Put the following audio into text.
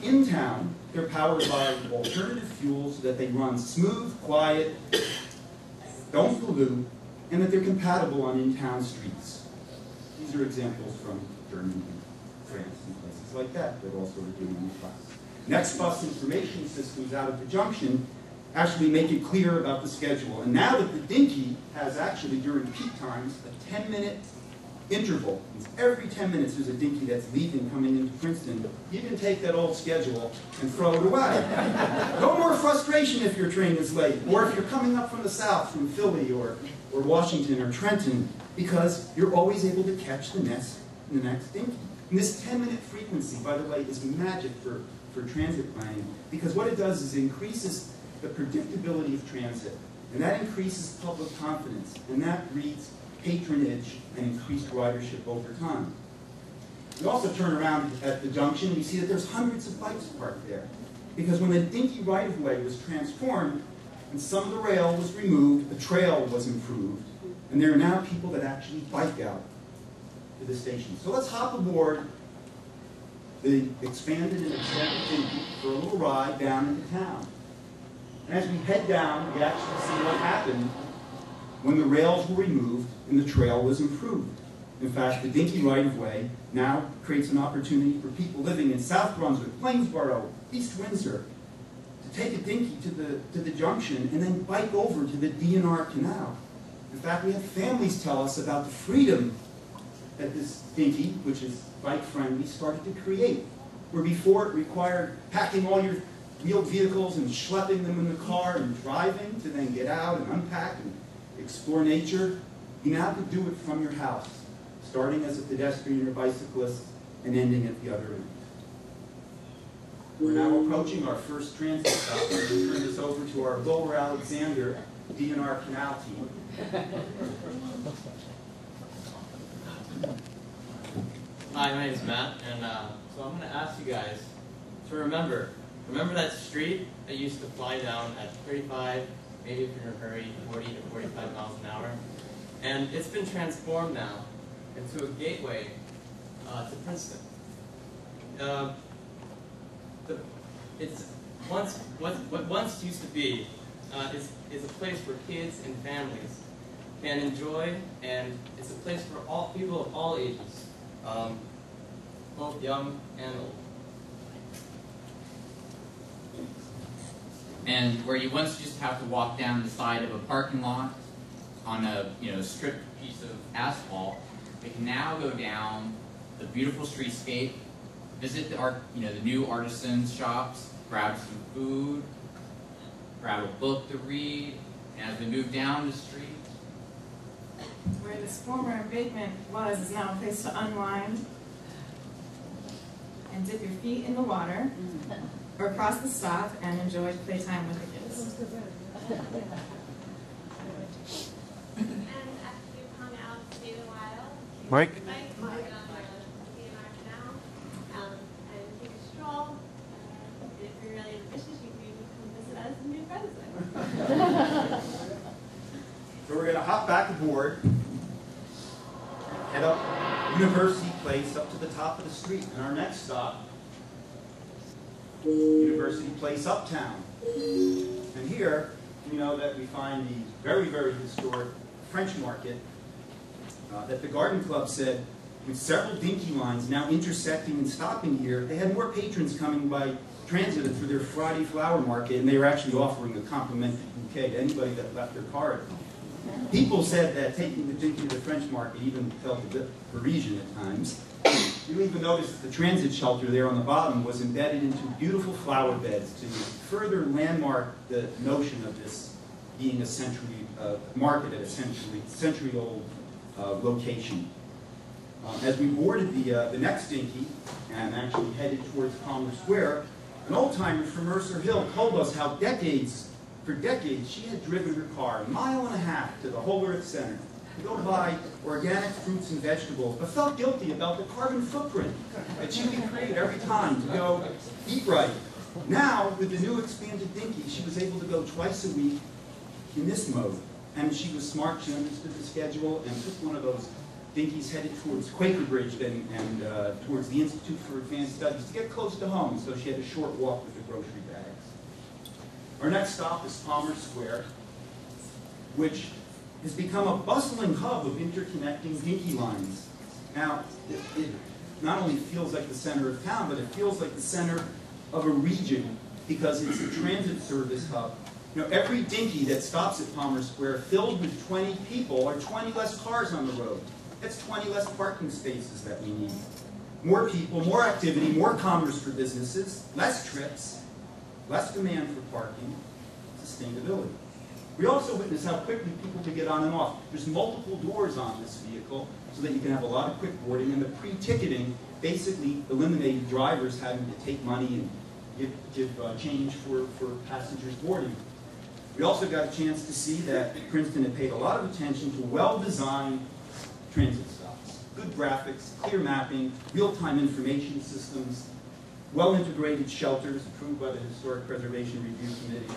in town, they're powered by alternative fuels, so that they run smooth, quiet, don't pollute, and that they're compatible on in-town streets. These are examples from Germany, France, and places like that also are doing in the class. Next bus information systems out at the junction actually make it clear about the schedule. And now that the Dinky has actually, during peak times, a 10-minute interval. Every 10 minutes there's a Dinky that's leaving, coming into Princeton. You can take that old schedule and throw it away. No more frustration if your train is late, or if you're coming up from the south, from Philly or Washington or Trenton, because you're always able to catch the next Dinky. And this 10-minute frequency, by the way, is magic for transit planning, because what it does is it increases the predictability of transit, and that increases public confidence, and that breeds patronage and increased ridership over time. We also turn around at the junction and we see that there's hundreds of bikes parked there, because when the Dinky right-of-way was transformed and some of the rail was removed, the trail was improved, and there are now people that actually bike out to the station. So let's hop aboard the expanded and extended Dinky for a little ride down into town. And as we head down, we actually see what happened when the rails were removed and the trail was improved. In fact, the Dinky right-of-way now creates an opportunity for people living in South Brunswick, Plainsboro, East Windsor, to take a Dinky to the junction and then bike over to the D&R Canal. In fact, we have families tell us about the freedom that this Dinky, which is bike-friendly, started to create, where before it required packing all your wheeled vehicles and schlepping them in the car and driving to then get out and unpack and explore nature. You now can do it from your house, starting as a pedestrian or bicyclist and ending at the other end. We're now approaching our first transit stop. I'm going to turn this over to our Lower Alexander D&R Canal team. Hi, my name is Matt, and so I'm going to ask you guys to remember that street that used to fly down at 35, maybe if you're in a hurry, 40 to 45 miles an hour. And it's been transformed now into a gateway to Princeton. What once used to be is a place where kids and families can enjoy, and it's a place for all people of all ages, both young and old. And where you once used to have to walk down the side of a parking lot on a stripped piece of asphalt, we can now go down the beautiful streetscape, visit the new artisans shops, grab some food, grab a book to read, and as we move down the street, where this former embankment was is now a place to unwind and dip your feet in the water, or cross the stop and enjoy playtime with the kids. And after you've hung out, stayed a while, Mike? and take a stroll. And if you're really ambitious, you can even come visit us in New Brunswick. So we're going to hop back aboard, head up University Place up to the top of the street, and our next stop, University Place Uptown. And here, we know that we find the very, very historic French Market that the Garden Club said, with several Dinky lines now intersecting and stopping here, they had more patrons coming by transit for their Friday flower market, and they were actually offering a complimentary bouquet to anybody that left their car at home. People said that taking the Dinky to the French Market even felt a bit Parisian at times. You even notice that the transit shelter there on the bottom was embedded into beautiful flower beds to further landmark the notion of this being a market at a century-old location. As we boarded the next Dinky and actually headed towards Palmer Square, an old-timer from Mercer Hill told us how for decades, she had driven her car 1.5 miles to the Whole Earth Center to go buy organic fruits and vegetables, but felt guilty about the carbon footprint that she would create every time to go eat right. Now, with the new expanded Dinky, she was able to go twice a week in this mode. And she was smart, she understood the schedule, and took one of those dinkies headed towards Quaker Bridge and towards the Institute for Advanced Studies to get close to home, so she had a short walk with the grocery bags. Our next stop is Palmer Square, which has become a bustling hub of interconnecting dinky lines. Now, it not only feels like the center of town, but it feels like the center of a region because it's a transit service hub. You know, every dinky that stops at Palmer Square filled with 20 people are 20 less cars on the road. That's 20 less parking spaces that we need. More people, more activity, more commerce for businesses, less trips, less demand for parking, sustainability. We also witness how quickly people can get on and off. There's multiple doors on this vehicle so that you can have a lot of quick boarding, and the pre-ticketing basically eliminated drivers having to take money and give change for passengers boarding. We also got a chance to see that Princeton had paid a lot of attention to well-designed transit stops. Good graphics, clear mapping, real-time information systems, well-integrated shelters approved by the Historic Preservation Review Committee,